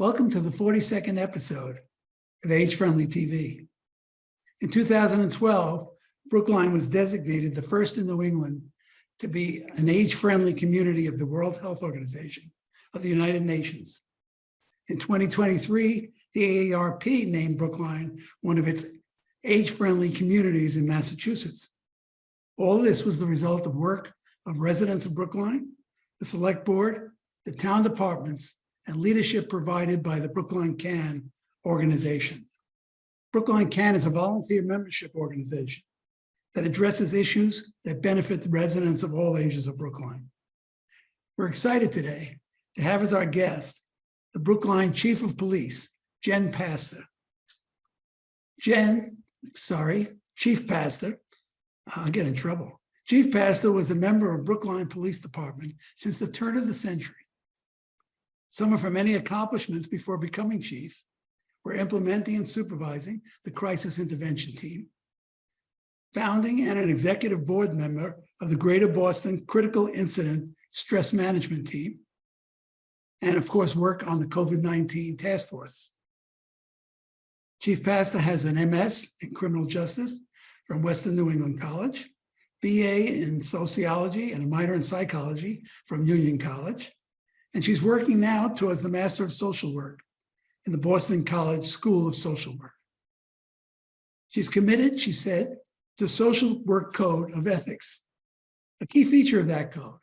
Welcome to the 42nd episode of Age-Friendly TV. In 2012, Brookline was designated the first in New England to be an age-friendly community of the World Health Organization of the United Nations. In 2023, the AARP named Brookline one of its age-friendly communities in Massachusetts. All this was the result of work of residents of Brookline, the Select Board, the town departments, and leadership provided by the Brookline CAN organization. Brookline CAN is a volunteer membership organization that addresses issues that benefit the residents of all ages of Brookline. We're excited today to have as our guest the Brookline Chief of Police, Chief Pastor. I'll get in trouble. Chief Pastor was a member of Brookline Police Department since the turn of the century. Some of her many accomplishments before becoming chief were implementing and supervising the crisis intervention team, founding and an executive board member of the Greater Boston Critical Incident Stress Management Team, and of course, work on the COVID-19 task force. Chief Pastor has an MS in criminal justice from Western New England College, BA in sociology and a minor in psychology from Union College. And she's working now towards the Master of Social Work in the Boston College School of Social Work. She's committed, she said, to Social Work Code of Ethics. A key feature of that code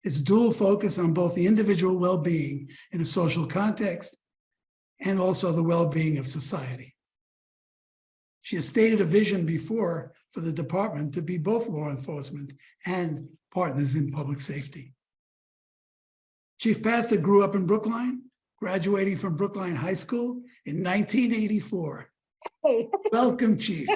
is dual focus on both the individual well-being in a social context and also the well-being of society. She has stated a vision before for the department to be both law enforcement and partners in public safety. Chief Pastor grew up in Brookline, graduating from Brookline High School in 1984. Hey. Welcome, Chief.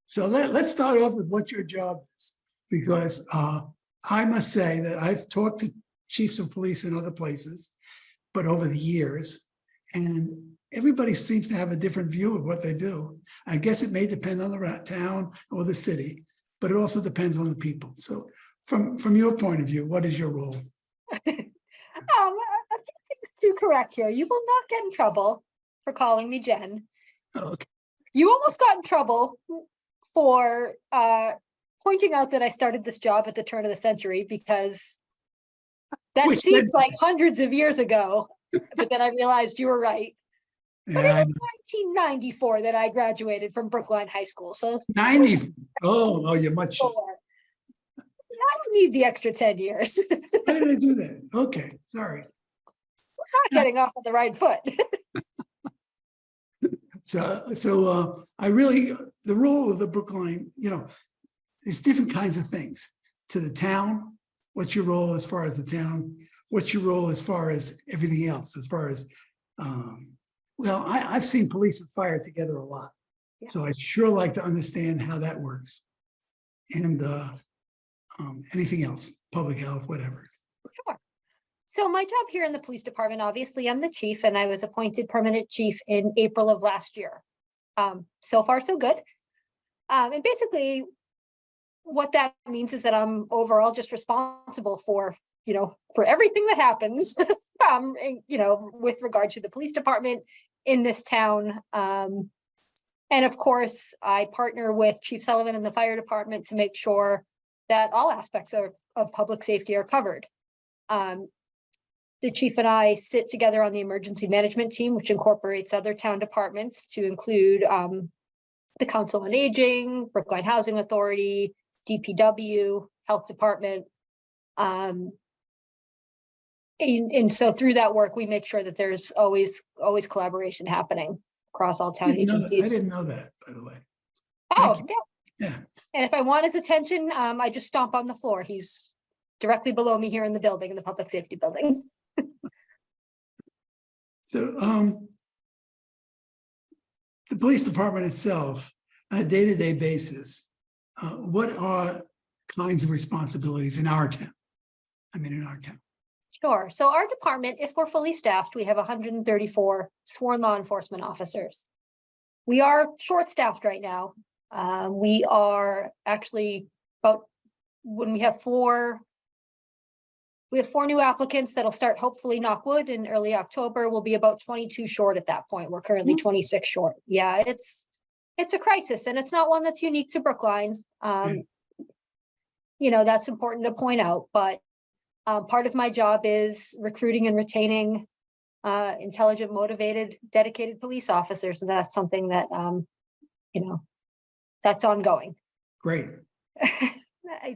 So let's start off with what your job is, because I must say that I've talked to chiefs of police in other places, but over the years, and everybody seems to have a different view of what they do. I guess it may depend on the town or the city, but it also depends on the people. So from your point of view, what is your role? A few things to correct here. You will not get in trouble for calling me Jen. Okay. You almost got in trouble for pointing out that I started this job at the turn of the century, because that seems like hundreds of years ago, but then I realized you were right. But Yeah, it was 1994 that I graduated from Brookline High School. So 90. Oh, you're much. I don't need the extra 10 years. Why did I do that? Okay, sorry. We're not getting off on the right foot. So the role of the Brookline, there's different kinds of things. To the town, what's your role as far as the town? What's your role as far as everything else? As far as, I've seen police and fire together a lot. Yeah. So I'd sure like to understand how that works. And anything else, public health, whatever. Sure. So my job here in the police department, obviously I'm the chief, and I was appointed permanent chief in April of last year. So far, so good. And basically what that means is that I'm overall just responsible for everything that happens, with regard to the police department in this town. And of course, I partner with Chief Sullivan and the fire department to make sure that all aspects of public safety are covered. The chief and I sit together on the emergency management team, which incorporates other town departments, to include the Council on Aging, Brookline Housing Authority, DPW, Health Department. And so through that work, we make sure that there's always collaboration happening across all town agencies. I didn't know that, by the way. Oh, yeah. And if I want his attention, I just stomp on the floor. He's directly below me here in the building, in the public safety building. So the police department itself, on a day-to-day basis, what are kinds of responsibilities in our town? Sure. So our department, if we're fully staffed, we have 134 sworn law enforcement officers. We are short-staffed right now. We are actually when we have 4 We have 4 new applicants that'll start hopefully, knock wood, in early October. We'll be about 22 short at that point. We're currently 26 short. Yeah, it's a crisis, and it's not one that's unique to Brookline. You know, that's important to point out, but part of my job is recruiting and retaining intelligent, motivated, dedicated police officers. And that's something that, you know, that's ongoing. Great.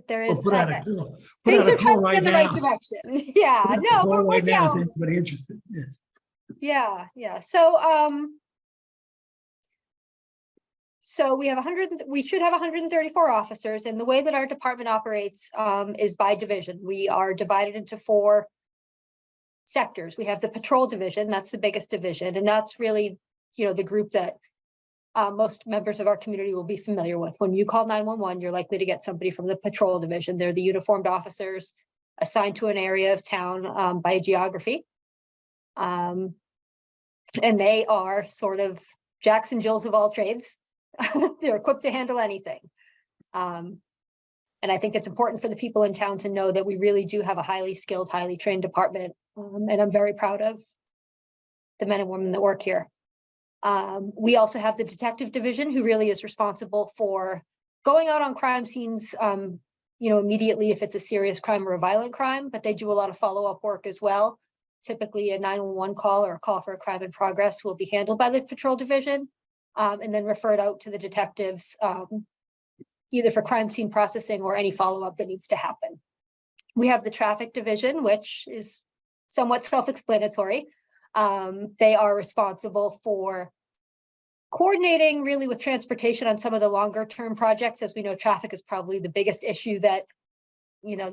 There is Put out a things are call trending right in the now. right direction. Yeah, Put out a no, call we're right now to down. anybody interested. Yes. Yeah. So we have we should have 134 officers, and the way that our department operates is by division. We are divided into 4 sectors. We have the patrol division, that's the biggest division, and that's really, you know, the group that most members of our community will be familiar with. When you call 911, you're likely to get somebody from the patrol division. They're the uniformed officers assigned to an area of town by geography. And they are sort of Jacks and Jills of all trades. They're equipped to handle anything. And I think it's important for the people in town to know that we really do have a highly skilled, highly trained department. And I'm very proud of the men and women that work here. We also have the detective division, who really is responsible for going out on crime scenes, you know, immediately if it's a serious crime or a violent crime, but they do a lot of follow-up work as well. Typically a 911 call or a call for a crime in progress will be handled by the patrol division, and then referred out to the detectives, either for crime scene processing or any follow-up that needs to happen. We have the traffic division, which is somewhat self-explanatory. They are responsible for coordinating really with transportation on some of the longer term projects. As we know, traffic is probably the biggest issue that, you know,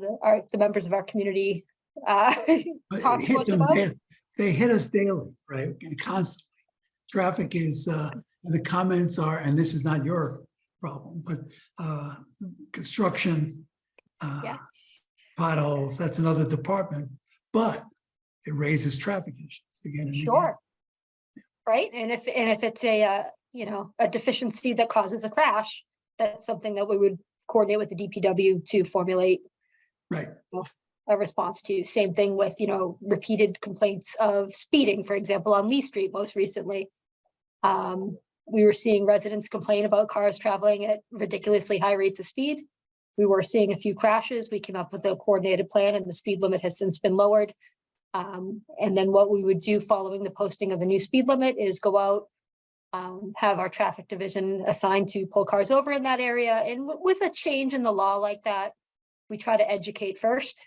the members of our community talk to us about. They hit us daily, right? And constantly. Traffic is, and the comments are, and this is not your problem, but construction, Yes. potholes, that's another department, but it raises traffic issues again and Sure. again. Right. And if it's a you know, a deficiency that causes a crash, that's something that we would coordinate with the DPW to formulate Right. a response to. Same thing with, you know, repeated complaints of speeding, for example, on Lee Street most recently. We were seeing residents complain about cars traveling at ridiculously high rates of speed. We were seeing a few crashes. We came up with a coordinated plan, and the speed limit has since been lowered. And then what we would do following the posting of a new speed limit is go out, have our traffic division assigned to pull cars over in that area. And with a change in the law like that, we try to educate first.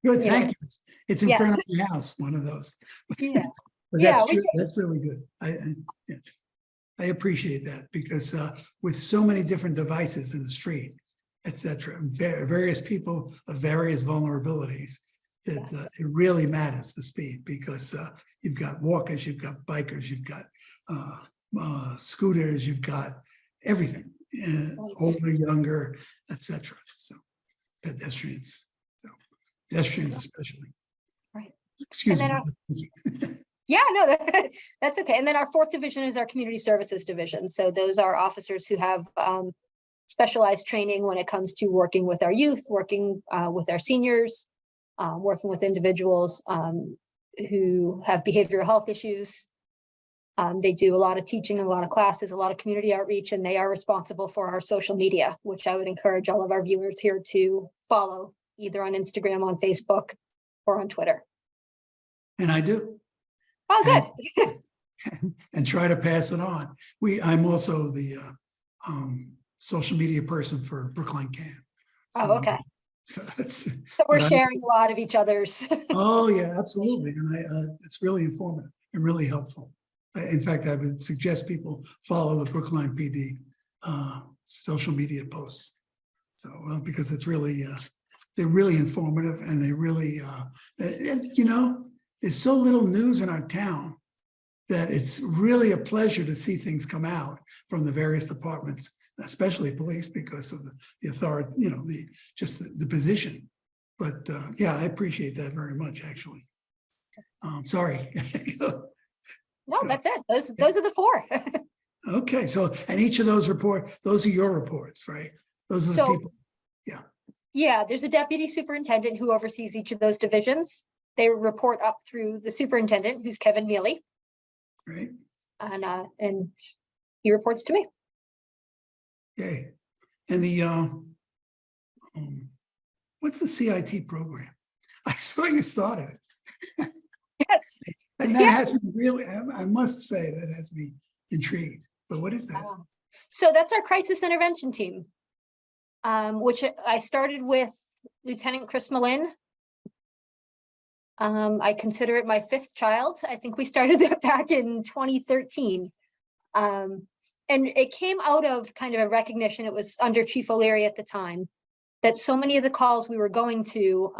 Good, thank you. It's in Yeah. front of your house, one of those. Yeah. But Yeah, that's we true. That's really good. I appreciate that, because with so many different devices in the street, et cetera, and various people of various vulnerabilities, that Yes. it really matters, the speed, because you've got walkers, you've got bikers, you've got scooters, you've got everything, older, younger, et cetera. So pedestrians, especially. Right. Excuse me. Yeah, no, that's okay. And then our 4th division is our community services division. So those are officers who have specialized training when it comes to working with our youth, working with our seniors, working with individuals who have behavioral health issues. They do a lot of teaching, a lot of classes, a lot of community outreach, and they are responsible for our social media, which I would encourage all of our viewers here to follow, either on Instagram, on Facebook, or on Twitter. And I do. Oh, good. And try to pass it on. I'm also the social media person for Brookline Can. Oh, okay. So that's. So we're sharing a lot of each other's. Oh, yeah, absolutely. And it's really informative and really helpful. In fact, I would suggest people follow the Brookline PD social media posts. So, because it's really, they're really informative, and they really, and you know, there's so little news in our town that it's really a pleasure to see things come out from the various departments, especially police, because of the authority, you know, the position. But yeah, I appreciate that very much, actually. Sorry. No, that's it. Those are the 4. Okay, so, and each of those those are your reports, right? Those are the people. Yeah, there's a deputy superintendent who oversees each of those divisions. They report up through the superintendent, who's Kevin Mealy, right? and he reports to me. Okay. And the what's the CIT program? I saw you started it. Yes. And that has me really, I must say that has me intrigued. But what is that? So that's our crisis intervention team, which I started with Lieutenant Chris Malin. I consider it my fifth child. I think we started that back in 2013. And it came out of kind of a recognition, it was under Chief O'Leary at the time, that so many of the calls we were going to,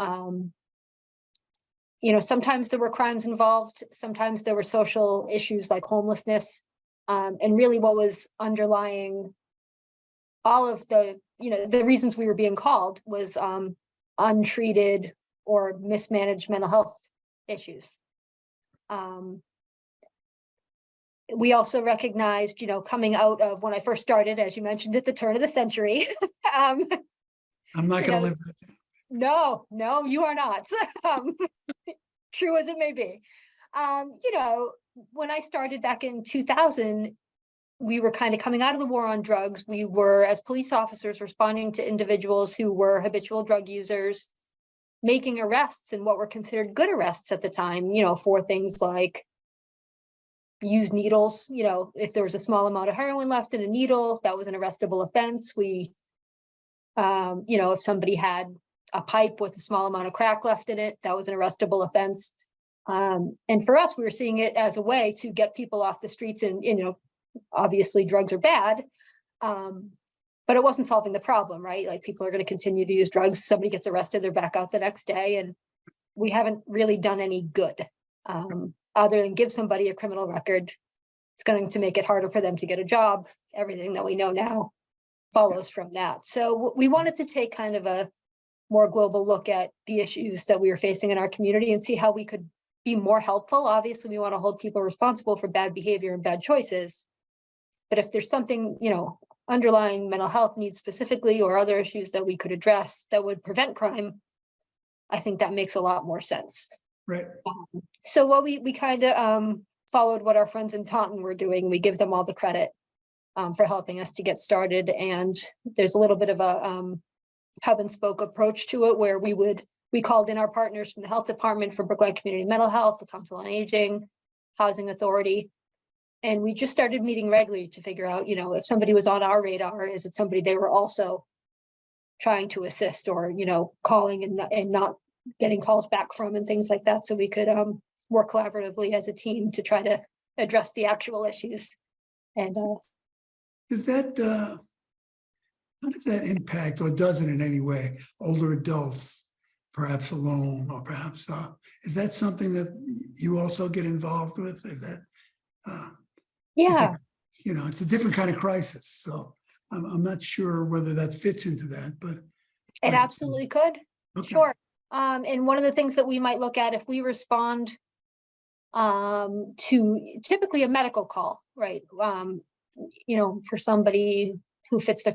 sometimes there were crimes involved, sometimes there were social issues like homelessness. And really what was underlying all of the, the reasons we were being called was untreated or mismanaged mental health issues. We also recognized, coming out of when I first started, as you mentioned, at the turn of the century. I'm not going to live that down. No, you are not. True as it may be. When I started back in 2000, we were kind of coming out of the war on drugs. We were, as police officers, responding to individuals who were habitual drug users, making arrests and what were considered good arrests at the time, for things like used needles. If there was a small amount of heroin left in a needle, that was an arrestable offense. We, if somebody had a pipe with a small amount of crack left in it, that was an arrestable offense. And for us, we were seeing it as a way to get people off the streets, and, obviously drugs are bad, but it wasn't solving the problem, right? Like, people are going to continue to use drugs. Somebody gets arrested, they're back out the next day, and we haven't really done any good, other than give somebody a criminal record. It's going to make it harder for them to get a job. Everything that we know now follows from that. So we wanted to take kind of a more global look at the issues that we were facing in our community and see how we could be more helpful. Obviously, we want to hold people responsible for bad behavior and bad choices. But if there's something, underlying mental health needs specifically, or other issues that we could address that would prevent crime, I think that makes a lot more sense. Right. So what we kind of followed what our friends in Taunton were doing. We give them all the credit for helping us to get started. And there's a little bit of a hub and spoke approach to it, where we called in our partners from the health department, for Brookline Community Mental Health, the Council on Aging, Housing Authority. And we just started meeting regularly to figure out, if somebody was on our radar, is it somebody they were also trying to assist, or, calling and not getting calls back from, and things like that. So we could work collaboratively as a team to try to address the actual issues. And Is that, how does that impact, or does it in any way, older adults, perhaps alone, or perhaps, is that something that you also get involved with? Is that, yeah, it's a different kind of crisis. So I'm not sure whether that fits into that, but. it absolutely could. Okay. Sure. And one of the things that we might look at if we respond to typically a medical call, right? For somebody who fits the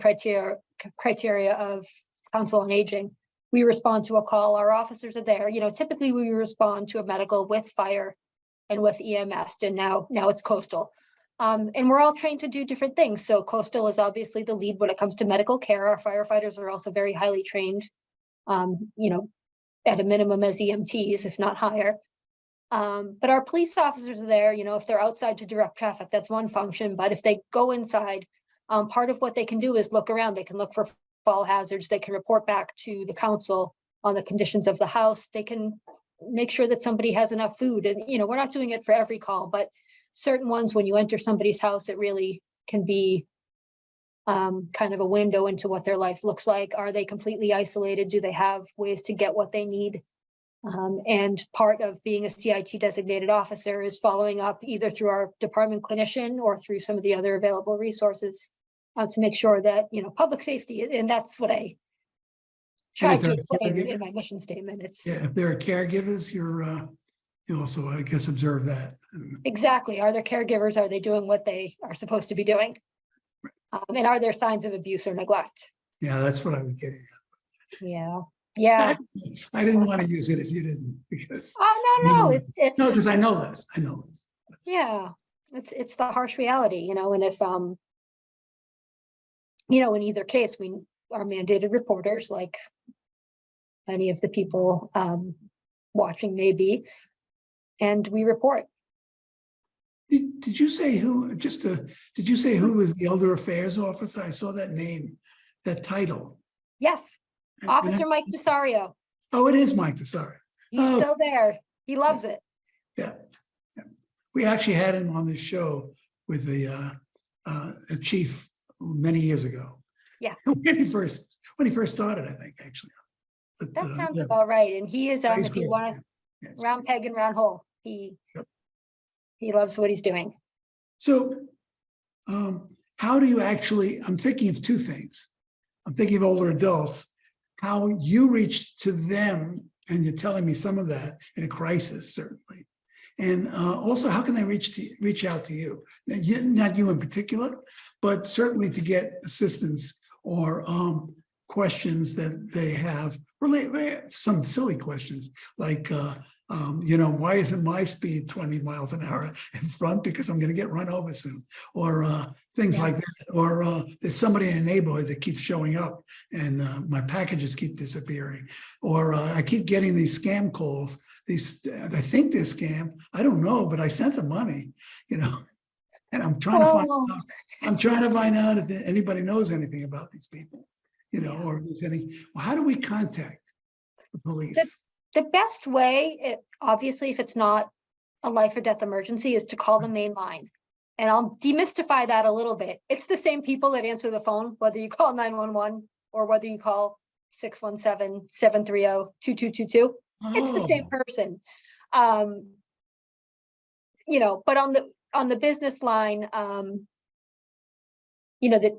criteria of Council on Aging, we respond to a call. Our officers are there. Typically we respond to a medical with fire and with EMS, and now it's coastal. And we're all trained to do different things. So coastal is obviously the lead when it comes to medical care. Our firefighters are also very highly trained, at a minimum as EMTs, if not higher. But our police officers are there, if they're outside to direct traffic, that's one function. But if they go inside, part of what they can do is look around. They can look for fall hazards. They can report back to the council on the conditions of the house. They can make sure that somebody has enough food. And, we're not doing it for every call, but certain ones, when you enter somebody's house, it really can be kind of a window into what their life looks like. Are they completely isolated? Do they have ways to get what they need? And part of being a CIT designated officer is following up either through our department clinician or through some of the other available resources to make sure that, public safety, and that's what I try to explain in my mission statement. It's if there are caregivers, you also, I guess, observe that. Exactly. Are there caregivers? Are they doing what they are supposed to be doing? And are there signs of abuse or neglect? Yeah, that's what I was getting Yeah, yeah. I didn't want to use it if you didn't, because, Oh, no, no, no, because it's, I know this, I know this. yeah, it's the harsh reality, you know, and if, you know, in either case, we are mandated reporters like any of the people, watching may be, and we report. Did you say who, did you say who was the Elder Affairs Officer? I saw that name, that title. Yes, And Officer Mike Desario, oh, it is Mike Desari. he's Oh, still there. He loves it. yeah. Yeah. We actually had him on this show with the a chief many years ago. Yeah. When he first started, I think, actually. But, That sounds yeah. about right. And he is, He's if you great, want yeah. to Yeah, it's round peg and round hole, he Yep. he loves what he's doing. So how do you actually, I'm thinking of two things. I'm thinking of older adults, how you reach to them, and you're telling me some of that in a crisis, certainly. And also, how can they reach out to you? Not you in particular, but certainly to get assistance or questions that they have, some silly questions like, you know, why isn't my speed 20 miles an hour in front, because I'm going to get run over soon, or things like that, or there's somebody in a neighborhood that keeps showing up and my packages keep disappearing, or I keep getting these scam calls. These, I think they're scam. I don't know, but I sent the money, you know, and I'm trying to find Oh, out. I'm trying to find out if anybody knows anything about these people, you know, or if there's any. Well, how do we contact the police? the best way, obviously, if it's not a life or death emergency, is to call the main line. And I'll demystify that a little bit. It's the same people that answer the phone, whether you call 911 or whether you call 617-730-2222. It's the same Oh, person. You know, but on the business line, you know, that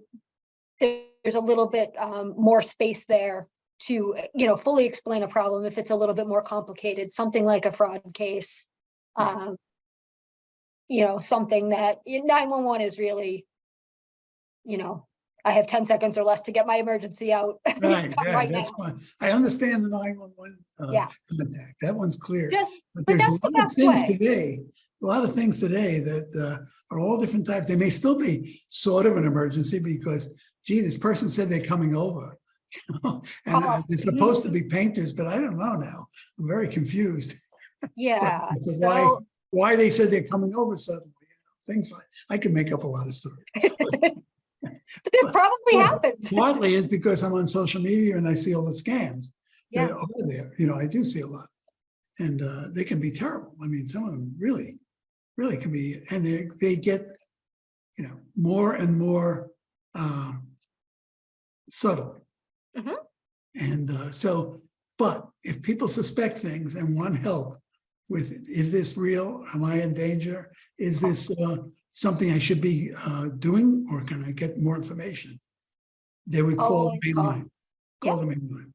there's a little bit more space there to, you know, fully explain a problem if it's a little bit more complicated, something like a fraud case. Right. You know, something that 911 is really, you know, I have 10 seconds or less to get my emergency out. Right, Come yeah, right that's now. fine. I understand the 911 Yeah. contact. That one's clear. But But there's a that's the lot of best things way. today, a lot of things today that are all different types. They may still be sort of an emergency because, gee, this person said they're coming over. And Oh, they're supposed to be painters, but I don't know now. I'm very confused. yeah. as to So why they said they're coming over suddenly. You know, things like, I can make up a lot of stories. but that probably happened. Partly is because I'm on social media and I see all the scams that Yeah. are there. You know, I do see a lot, and they can be terrible. I mean, some of them really, really can be, and they get, you know, more and more subtle. Mhm. And so, but if people suspect things and want help with, is this real? Am I in danger? Is this something I should be doing, or can I get more information? They would call the Always main call. line, Yeah. call the main line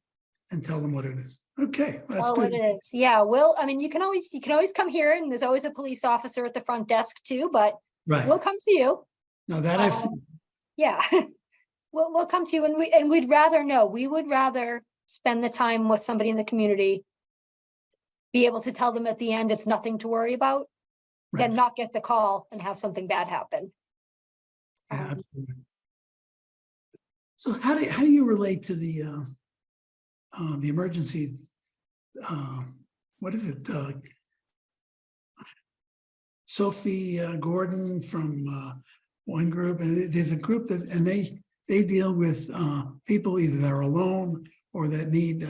and tell them what it is. Okay, that's Oh, good. it is. Yeah. Well, I mean, you can always come here, and there's always a police officer at the front desk too, but Right. we'll come to you. Now that I've seen. Yeah. We'll come to you, and we'd rather know. We would rather spend the time with somebody in the community, be able to tell them at the end it's nothing to worry about, Right. than not get the call and have something bad happen. Yeah, absolutely. So how do you relate to the emergency? What is it? Sophie Gordon from one group, and there's a group that, and they deal with people either that are alone or that need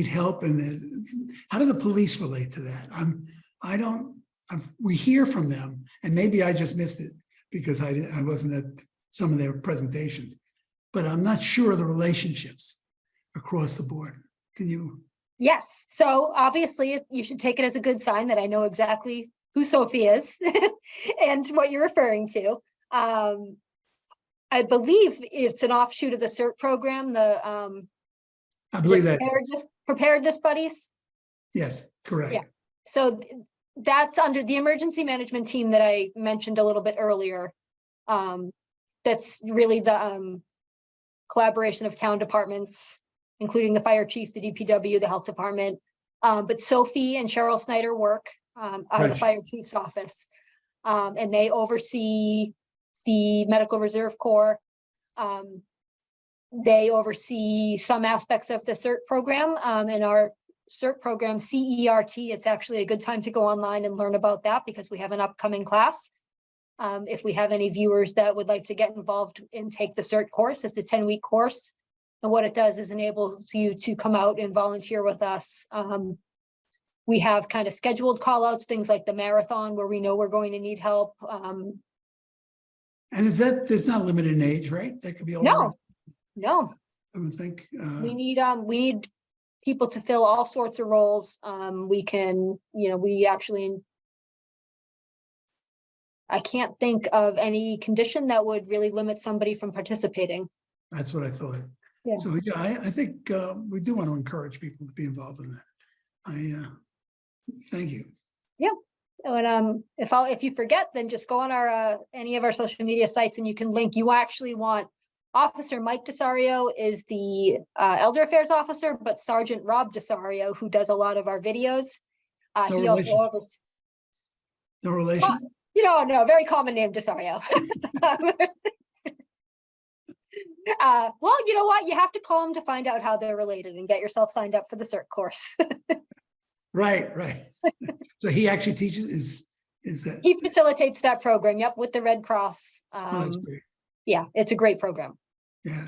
help. And how do the police relate to that? We hear from them, and maybe I just missed it because I wasn't at some of their presentations, but I'm not sure of the relationships across the board. Can you? Yes. So obviously you should take it as a good sign that I know exactly who Sophie is and what you're referring to. I believe it's an offshoot of the CERT program, the I believe that. preparedness buddies. Yes, correct. Yeah. So that's under the emergency management team that I mentioned a little bit earlier. That's really the collaboration of town departments including the fire chief, the DPW, the health department. But Sophie and Cheryl Snyder work out of the Right. fire chief's office. And they oversee the Medical Reserve Corps. They oversee some aspects of the CERT program. In our CERT program, CERT, it's actually a good time to go online and learn about that because we have an upcoming class. If we have any viewers that would like to get involved and take the CERT course, it's a 10-week course. And what it does is enables you to come out and volunteer with us. We have kind of scheduled call outs, things like the marathon where we know we're going to need help. And it's not limited in age, right? That could be older. No, I would think. we need people to fill all sorts of roles. I can't think of any condition that would really limit somebody from participating. That's what I thought. Yeah. So yeah, I think we do want to encourage people to be involved in that. Thank you. Yeah. And if you forget, then just go on our any of our social media sites and you can link. You actually want Officer Mike DeSario is the Elder Affairs Officer, but Sergeant Rob DeSario, who does a lot of our videos, No he relation. also oversees. No relation. No, very common name, DeSario. Well, you know what? You have to call them to find out how they're related and get yourself signed up for the CERT course. Right. So he actually teaches. Is that? He facilitates that program. Yep, with the Red Cross. Oh, that's great. Yeah, it's a great program. Yeah.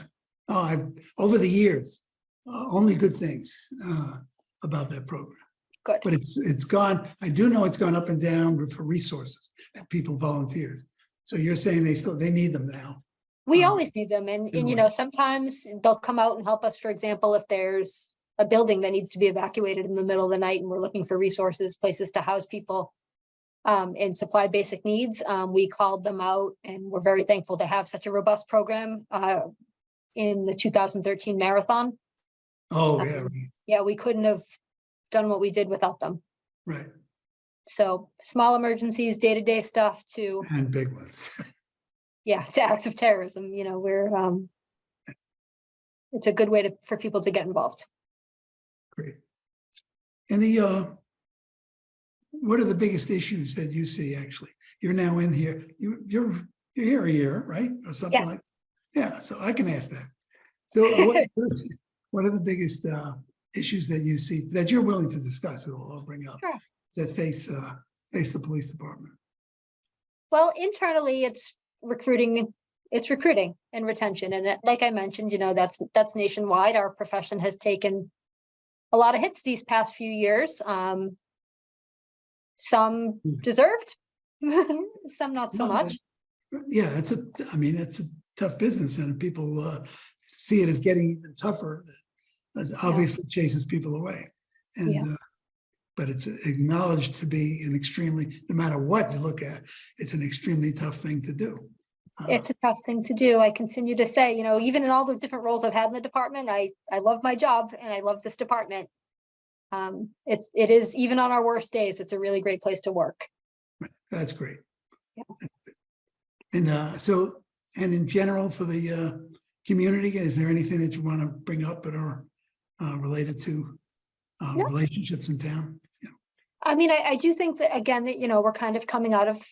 Oh, I've over the years, only good things about that program. Good. But it's gone. I do know it's gone up and down for resources and people volunteers. So you're saying they need them now. We always need them, and sometimes they'll come out and help us. For example, if there's a building that needs to be evacuated in the middle of the night and we're looking for resources, places to house people, and supply basic needs, we called them out, and we're very thankful to have such a robust program in the 2013 marathon. Oh, yeah. Right. Yeah, we couldn't have done what we did without them. Right. So small emergencies, day-to-day stuff to And big ones. to acts of terrorism. It's a good way for people to get involved. Great. And what are the biggest issues that you see? Actually, you're now in here. You're here a year, right, or something Yes. like. Yeah, so I can ask that. So, what are the biggest issues that you see that you're willing to discuss? I'll bring up Sure. that face the police department. Well, internally, it's recruiting and retention. And like I mentioned, that's nationwide. Our profession has taken a lot of hits these past few years. Some deserved, some not so much. Yeah, it's a tough business, and people see it as getting even tougher. It obviously chases people away, and but it's acknowledged to be an extremely, no matter what you look at, it's an extremely tough thing to do. It's a tough thing to do. I continue to say, even in all the different roles I've had in the department, I love my job and I love this department. It is, even on our worst days, it's a really great place to work. That's great. Yeah. And in general for the community, is there anything that you want to bring up that are related to relationships in town? Yeah. I mean, I do think that, again, that, we're kind of coming out of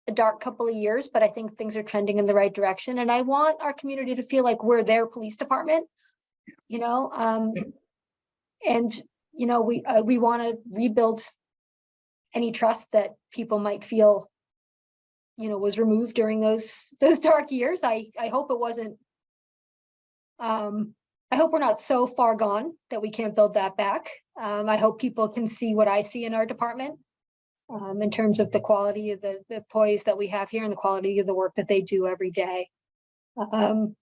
a dark couple of years, but I think things are trending in the right direction. And I want our community to feel like we're their police department, and, we want to rebuild any trust that people might feel, was removed during those dark years. I hope it wasn't, I hope we're not so far gone that we can't build that back. I hope people can see what I see in our department, in terms of the quality of the employees that we have here and the quality of the work that they do every day. And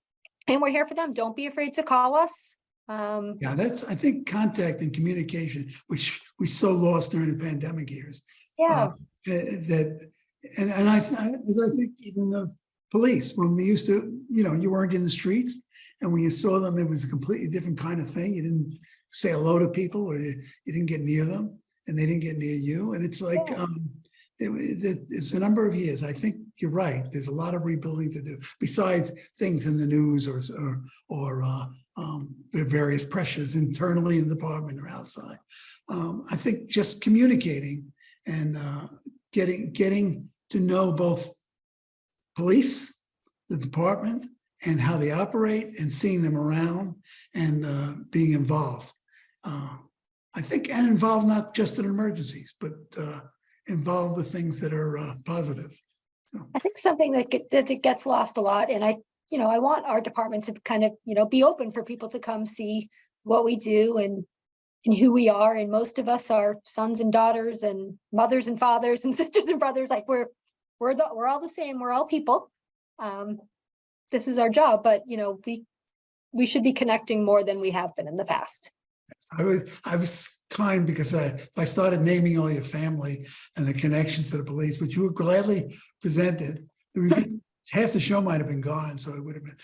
we're here for them. Don't be afraid to call us. Yeah, that's, I think, contact and communication, which we so lost during the pandemic years. Yeah. And I think even of police, when we used to, you weren't in the streets, and when you saw them, it was a completely different kind of thing. You didn't say hello to people, or you didn't get near them, and they didn't get near you. And it's like, it's a number of years. I think you're right. There's a lot of rebuilding to do besides things in the news or various pressures internally in the department or outside. I think just communicating and getting to know both police, the department, and how they operate, and seeing them around and being involved. I think, and involved not just in emergencies, but involved with things that are positive. So. I think something that gets lost a lot, and I want our department to kind of, be open for people to come see what we do and who we are. And most of us are sons and daughters and mothers and fathers and sisters and brothers. Like we're all the same. We're all people. This is our job, but we should be connecting more than we have been in the past. I was kind because if I started naming all your family and the connections to the police, which you were gladly presented, half the show might have been gone, so it would have been.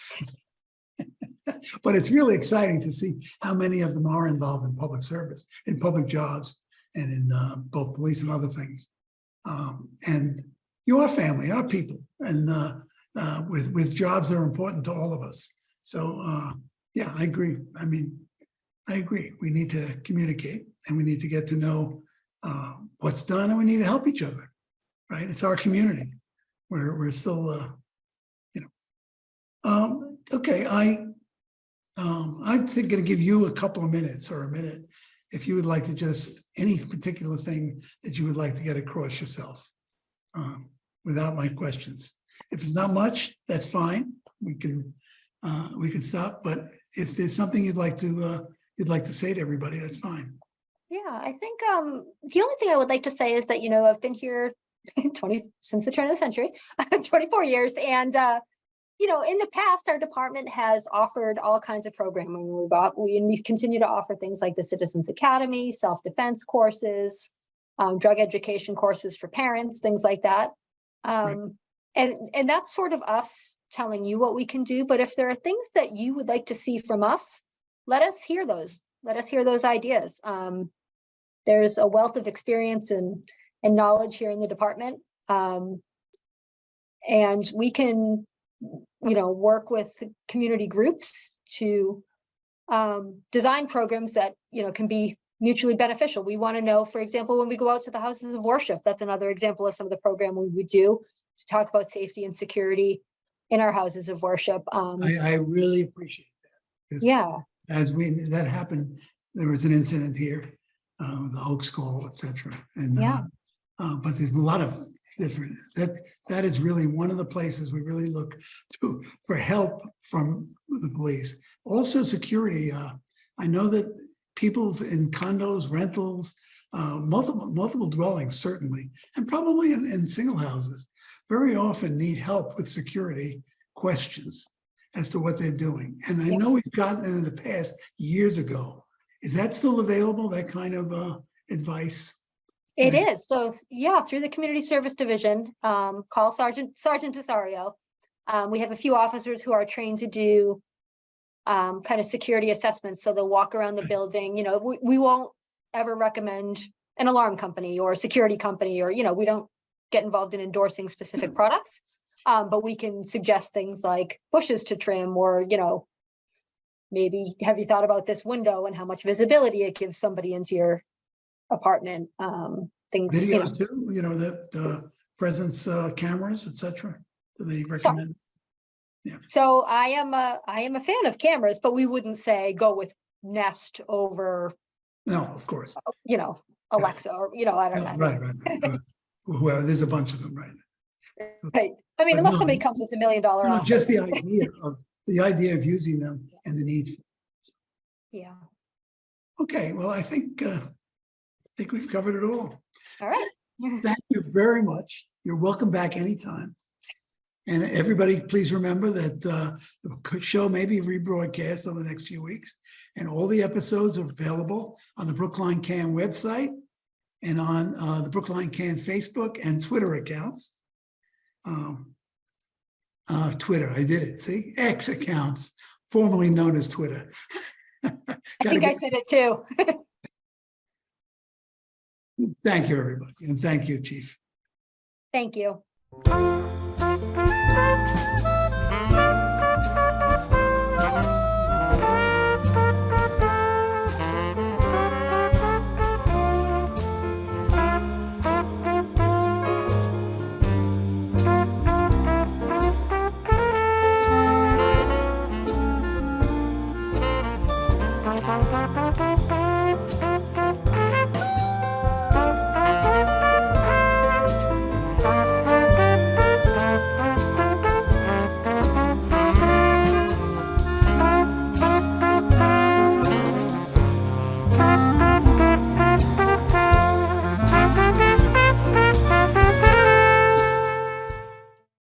But it's really exciting to see how many of them are involved in public service, in public jobs, and in both police and other things. And your family, our people, and with jobs that are important to all of us. So yeah, I agree. I agree. We need to communicate, and we need to get to know what's done, and we need to help each other. Right? It's our community. We're still, okay. I'm going to give you a couple of minutes or a minute if you would like to just any particular thing that you would like to get across yourself without my questions. If it's not much, that's fine. We can stop. But if there's something you'd like to say to everybody, that's fine. Yeah, I think the only thing I would like to say is that I've been here since the turn of the century, 24 years, and in the past, our department has offered all kinds of programming. We continue to offer things like the Citizens Academy, self-defense courses, drug education courses for parents, things like that. Right. And that's sort of us telling you what we can do. But if there are things that you would like to see from us, let us hear those. Let us hear those ideas. There's a wealth of experience and knowledge here in the department. And we can, work with community groups to design programs that, can be mutually beneficial. We want to know, for example, when we go out to the houses of worship, that's another example of some of the program we would do to talk about safety and security in our houses of worship. I really appreciate that. Yeah. As that happened, there was an incident here, the Oaks Call, etc. And yeah. But there's a lot of different, that is really one of the places we really look to for help from the police. Also security. I know that people's in condos, rentals, multiple dwellings, certainly, and probably in single houses, very often need help with security questions as to what they're doing. And I know we've gotten it in the past years ago. Is that still available, that kind of advice? It is. So yeah, through the Community Service Division, call Sergeant Cesario. We have a few officers who are trained to do kind of security assessments. So they'll walk around the building. We won't ever recommend an alarm company or a security company, or, we don't get involved in endorsing specific products. But we can suggest things like bushes to trim, or, maybe have you thought about this window and how much visibility it gives somebody into your apartment? Things. Video too, that presence cameras, etc. Do they recommend? Yeah. So I am a fan of cameras, but we wouldn't say go with Nest over. No, of course. Alexa, or I don't know. Right. Whoever, there's a bunch of them, right? Right. I mean, unless somebody comes with $1 million offer. Just the idea of using them and the need. Yeah. Okay. Well, I think we've covered it all. All right. Thank you very much. You're welcome back anytime. And everybody, please remember that the show may be rebroadcast over the next few weeks, and all the episodes are available on the Brookline Can website and on the Brookline Can Facebook and Twitter accounts. Twitter, I did it. See, X accounts, formerly known as Twitter. I think I said it too. Thank you, everybody, and thank you, Chief. Thank you. Bye.